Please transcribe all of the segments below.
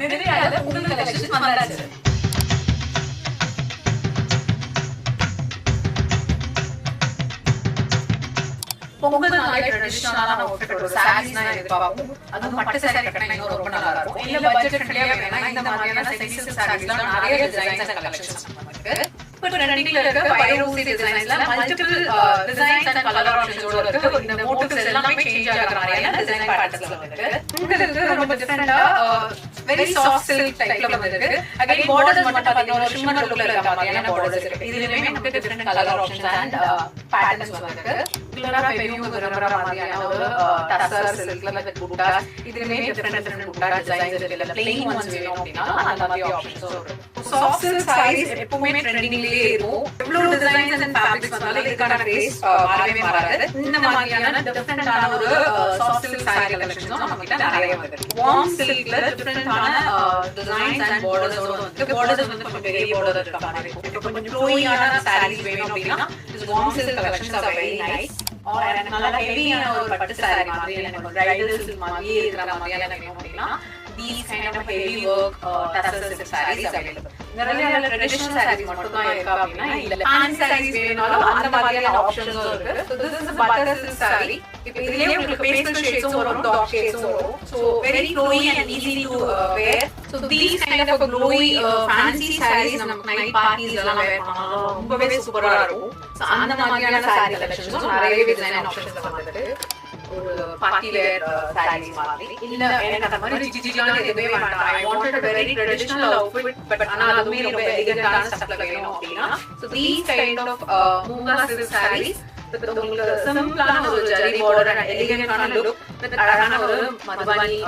நிறைய பொங்கல் கலெக்ஷன்ஸ் வந்தாச்சு. பொங்கல் நாளே ட்ரெடிஷனலான அவுட்ஃபிட் ஒரு சாரீஸ் தான் எதிர்பார்ப்போம். அதுவும் பட்டு சாரி கட்டினா இன்னும் ரொம்ப நல்லா இருக்கும். இல்ல பட்ஜெட் ஃப்ரெண்ட்லியா வேணும்னா இந்த மாதிரியான செமி சாரீஸ்லாம் நிறைய டிசைன்ஸ் அண்ட் கலெக்ஷன்ஸ் நமக்கு இப்போ ட்ரெண்டிங்ல இருக்க வைரோசி டிசைன்ஸ்ல மல்டிபிள் டிசைன்ஸ் அண்ட் கலர் ஆப்ஷன்ஸோட இருக்கு. இந்த மோட்டிவ்ஸ் எல்லாமே சேஞ்ச் ஆகுற மாதிரியான டிசைன் பேட்டர்ன்ஸ்ல இருக்கு. உங்களுக்கு ரொம்ப டிஃபரெண்டா வெரி சாஃப்ட் சில்க் டைப்ல வந்திருக்கு. அகைன் பார்டர்ஸ் மட்டும் பாத்தீங்கன்னா ஒரு ஷிம்மர் லுக்ல இருக்க மாதிரியான பார்டர்ஸ் இருக்கு. இதுலயுமே நமக்கு different colour options and patterns வந்திருக்கு. கிளரா பெரியவங்க விரும்புற மாதிரியான ஒரு டசர் சில்க்ல வித் புட்டாஸ், இதுலயுமே டிஃபரெண்ட் புட்டா டிசைன்ஸ் இருக்கு. இல்ல பிளெயின் ஒன்ஸ் வேணும் அப்படின்னா அந்த மாதிரி ஆப்ஷன்ஸும் இருக்கு. சாஃப்ட் சில்க் சாரீஸ் எப்பவுமே ட்ரெண்டிங்லயே இருக்கும். எவ்வளவு டிசைன்ஸ் அண்ட் ஃபேப்ரிக்ஸ் வந்தாலும் இதுக்கான கிரேஸ் மாறவே மாறாது. இந்த மாதிரியான டிஃபரெண்டான ஒரு சாஃப்ட் சில்க் சாரி கலெக்ஷன்ஸும் நம்ம கிட்ட நிறைய வருது. வார்ம் சில்க்ல டிஃபரெண்டான டிசைன்ஸ் அண்ட் பார்டர்ஸோட வந்து பார்டர்ஸ் வந்து கொஞ்சம் பெரிய பார்டர் இருக்க மாதிரி இருக்கும். இப்போ கொஞ்சம் ஃப்ளோயியான சாரீஸ் வேணும் அப்படின்னா this warm silk collections are very nice. और நல்ல ஹெவியான ஒரு பட்டு சாரி மாதிரி எனக்கு பிரைடல் சில்க் மாதிரி இருக்கிற மாதிரியான வேணும் அப்படின்னா these kind of heavy work tassel silk sarees available. நிறைய ட்ரெடிஷனல் சாரீஸ் மட்டும் தான் இருக்கா அப்படின்னா இல்ல ஃபேன்சி சாரீஸ் வேணும்னாலும் அந்த மாதிரியான ஆப்ஷன்ஸும் இருக்கு. So this is a butter silk saree. இப்போ இதுலயே உங்களுக்கு பேஸ்டல் ஷேட்ஸும் வரும், டார்க் ஷேட்ஸும் வரும். So very glowy and easy to wear. So these kind of glowy fancy sarees நமக்கு நைட் பார்ட்டிஸ் எல்லாம் wear பண்ணலாம், ரொம்பவே சூப்பரா இருக்கும். So அந்த மாதிரியான saree collections நிறைய டிசைன் ஆப்ஷன்ஸ் வந்திருக்கு. ஒரு பார்ட்டி வேர் sarees மாதிரி இல்ல எனக்கு அந்த மாதிரி ஜிஜிஜியான எதுவே வேண்டாம். I wanted a very traditional outfit but ஆனா அதுமே ரொம்ப எலிகண்டான ஸ்டஃப்ல வேணும் அப்படின்னா so these kind of moonga silk sarees உங்களுக்கு சிம்பிளான ஒரு ஜரி பார்டர் அண்ட் எலிகண்டான லுக் வித் அழகான ஒரு மதுபானி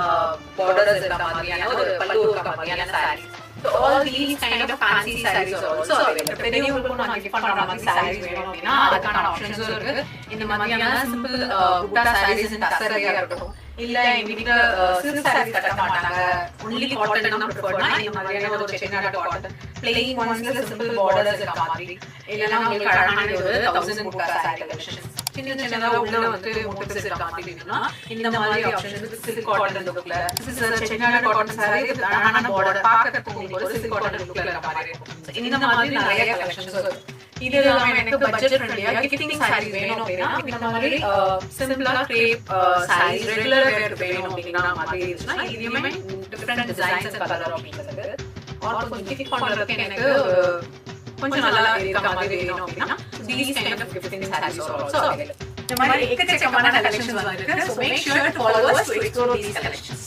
பார்டர்ஸ் இருக்க மாதிரியான ஒரு பல்லு இருக்க மாதிரியான sarees. So all these kind of fancy sarees are also available. பெரியவங்களுக்கு நான் கிஃப்ட் பண்ற மாதிரி sarees வேணும் அப்படின்னா அதுக்கான ஆப்ஷன்ஸும் இருக்கு. இந்த மாதிரியான சிம்பிள் புட்டா sarees and டசரியா இருக்கட்டும், இல்ல எங்க வீட்ல சில்க் sarees கட்ட மாட்டாங்க, only cotton தான் ப்ரிஃபர்னா இந்த மாதிரியான ஒரு செட்டிநாடு காட்டன் plain onesல சிம்பிள் பார்டர்ஸ் இருக்க மாதிரி இல்லனா உங்களுக்கு அழகான ஒரு 1000 புட்டா saree collections சின்ன சின்னதா உள்ள வந்து மோட்டிவ்ஸ் இருக்க மாதிரி வேணும்னா இந்த மாதிரி ஆப்ஷன்ஸ் சில்க் காட்டன் லுக்ல this is a Chettinad cotton saree with அழகான பார்டர் பார்க்கறதுக்கு ஒரு சில்க் காட்டன் லுக்ல இருக்க மாதிரி இருக்கும். இந்த மாதிரி நிறைய கலெக்ஷன்ஸ் இருக்கு. இது எல்லாமே எனக்கு பட்ஜெட் ஃப்ரெண்ட்லியா கிஃப்டிங் sarees வேணும் அப்படின்னா இந்த மாதிரி சிம்பிளா கிரேப் sarees ரெகுலர் வேர் வேணும் அப்படின்னா மாதிரி இருந்துச்சுன்னா இதுவுமே different designs and colour options இருக்கு. और கொஞ்சம் கிஃப்ட் பண்றதுக்கு எனக்கு கொஞ்சம் நல்லா இருக்க மாதிரி வேணும் அப்படின்னா these kind of gifting sarees are also available. இந்த மாதிரி எக்கச்சக்கமான கலெக்ஷன்ஸ் வந்திருக்கு. So make sure to follow us to explore these collections.